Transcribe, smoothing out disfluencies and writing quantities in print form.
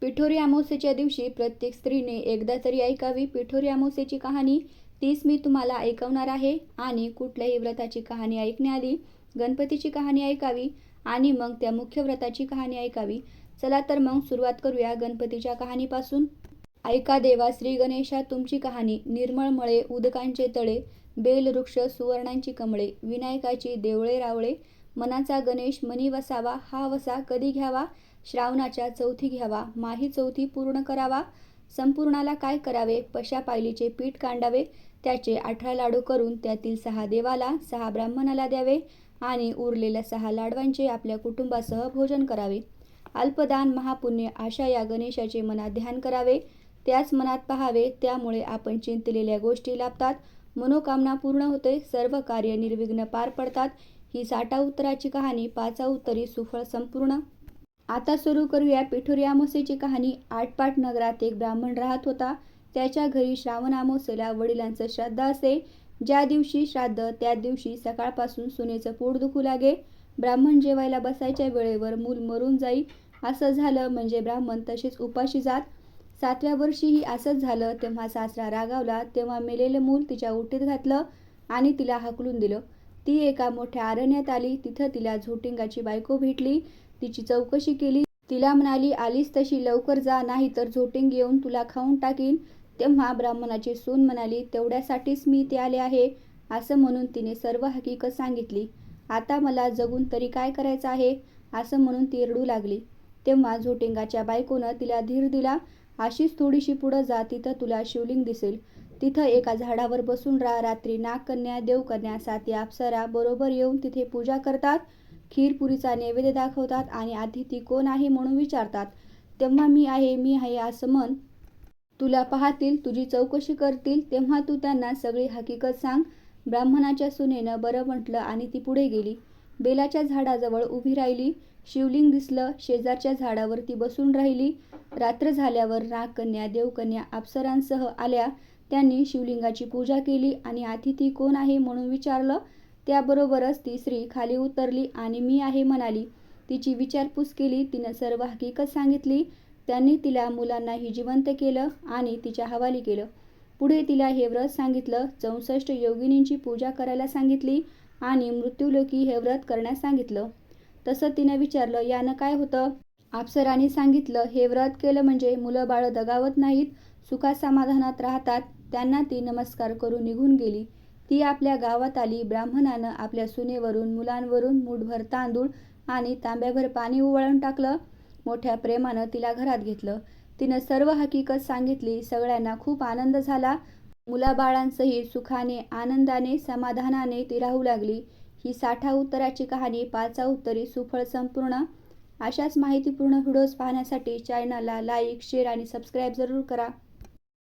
पिठोरी अमावस्येच्या दिवशी प्रत्येक स्त्रीने एकदा तरी ऐकावी पिठोरी अमावस्येची कहाणी. तीच मी तुम्हाला ऐकवणार आहे. आणि कुठल्याही व्रताची कहाणी ऐकण्याआधी गणपतीची कहाणी ऐकावी आणि मग त्या मुख्य व्रताची कहाणी ऐकावी. चला तर मग सुरुवात करूया गणपतीच्या कहाणीपासून. ऐका देवा श्री गणेशा तुमची कहाणी. निर्मळ मळे उदकांचे तळे, बेलवृक्ष सुवर्णांची कमळे, विनायकाची देवळे रावळे, मनाचा गणेश मनी वसावा, हा वसा कधी घ्यावा, श्रावणाच्या चौथी घ्यावा, माही चौथी पूर्ण करावा, संपूर्णाला काय करावे, पशा पायलीचे पीठ कांडावे, त्याचे 18 लाडू करून त्यातील 6 देवाला 6 ब्राह्मणाला द्यावे आणि उरलेल्या 6 लाडवांचे आपल्या कुटुंबासह भोजन करावे. अल्पदान महापुण्य अशा या गणेशाचे मनात ध्यान करावे, त्याच मनात पाहावे, त्यामुळे आपण चिंतलेल्या गोष्टी लाभतात, मनोकामना पूर्ण होते, सर्व कार्य निर्विघ्न पार पडतात. ही 60 उत्तराची कहाणी 5 उत्तरी सुफळ संपूर्ण. आता सुरू करूया पिठोरी अमावस्येची कहाणी. आटपाट नगरात एक ब्राह्मण राहत होता. त्याच्या घरी श्रावण अमावस्येला वडिलांचं श्राद्ध असे. ज्या दिवशी श्राद्ध त्या दिवशी सकाळपासून सुनेचं पोट दुखू लागे. ब्राह्मण जेवायला बसायच्या वेळेवर मूल मरून जाई असं झालं म्हणजे ब्राह्मण तसेच उपाशी जात. 7व्या वर्षीही असंच झालं. तेव्हा सासरा रागावला. तेव्हा मेलेलं मूल तिच्या ओटीत घातलं आणि तिला हाकलून दिलं. ती एका मोठ्या अरण्यात आली. तिथं तिला झोटिंगाची बायको भेटली. तिची चौकशी केली. तिला म्हणाली, आलीस तशी लवकर जा, नाही तर झोटिंग येऊन तुला खाऊन टाकीन. तेव्हा ब्राह्मणाची सून म्हणाली, तेवढ्यासाठीच मी इथे आले आहे. असं म्हणून तिने सर्व हकीकत सांगितली. आता मला जगून तरी काय करायचं आहे, असं म्हणून ती रडू लागली. तेव्हा झोटिंगाच्या बायकोनं तिला धीर दिला. अशीच थोडीशी पुढं जा, तिथं तुला शिवलिंग दिसेल. तिथं एका झाडावर बसून राहा. रात्री नागकन्या, देवकन्या, 7 अप्सरा बरोबर येऊन तिथे पूजा करतात. खीरपुरीचा नैवेद्य दाखवतात आणि आधी ती कोण आहे म्हणून विचारतात. तेव्हा मी आहे असं म्हण. तुला पाहतील, तुझी चौकशी करतील, तेव्हा तू त्यांना सगळी हकीकत सांग. ब्राह्मणाच्या सुनेनं बरं म्हटलं आणि ती पुढे गेली. बेलाच्या झाडाजवळ उभी राहिली. शिवलिंग दिसलं. शेजारच्या झाडावर ती बसून राहिली. रात्र झाल्यावर नागकन्या, देवकन्या अप्सरांसह आल्या. त्यांनी शिवलिंगाची पूजा केली आणि आधी ती कोण आहे म्हणून विचारलं. त्याबरोबरच ती स्त्री खाली उतरली आणि मी आहे म्हणाली. तिची विचारपूस केली. तिनं सर्व हकीकत सांगितली. त्यांनी तिला मुलांनाही जिवंत केलं आणि तिच्या हवाली केलं. पुढे तिला हे व्रत सांगितलं. 64 योगिनींची पूजा करायला सांगितली आणि मृत्यूलोकी हे व्रत करण्यास सांगितलं. तसं तिनं विचारलं, यानं काय होतं? अप्सरांनी सांगितलं, हे व्रत केलं म्हणजे मुलं बाळं दगावत नाहीत, सुखात समाधानात राहतात. त्यांना ती नमस्कार करून निघून गेली. ती आपल्या गावात आली. ब्राह्मणानं आपल्या सुनेवरून मुलांवरून मूठभर तांदूळ आणि तांब्याभर पाणी उवाळून टाकलं. मोठ्या प्रेमानं तिला घरात घेतलं. तिनं सर्व हकीकत सांगितली. सगळ्यांना खूप आनंद झाला. मुलाबाळांसहित सुखाने, आनंदाने, समाधानाने ती राहू लागली. ही 60 उत्तराची कहाणी 5 उत्तरी सुफळ संपूर्ण. अशाच माहितीपूर्ण व्हिडिओज पाहण्यासाठी चॅनलला लाईक, शेअर आणि सबस्क्राईब जरूर करा.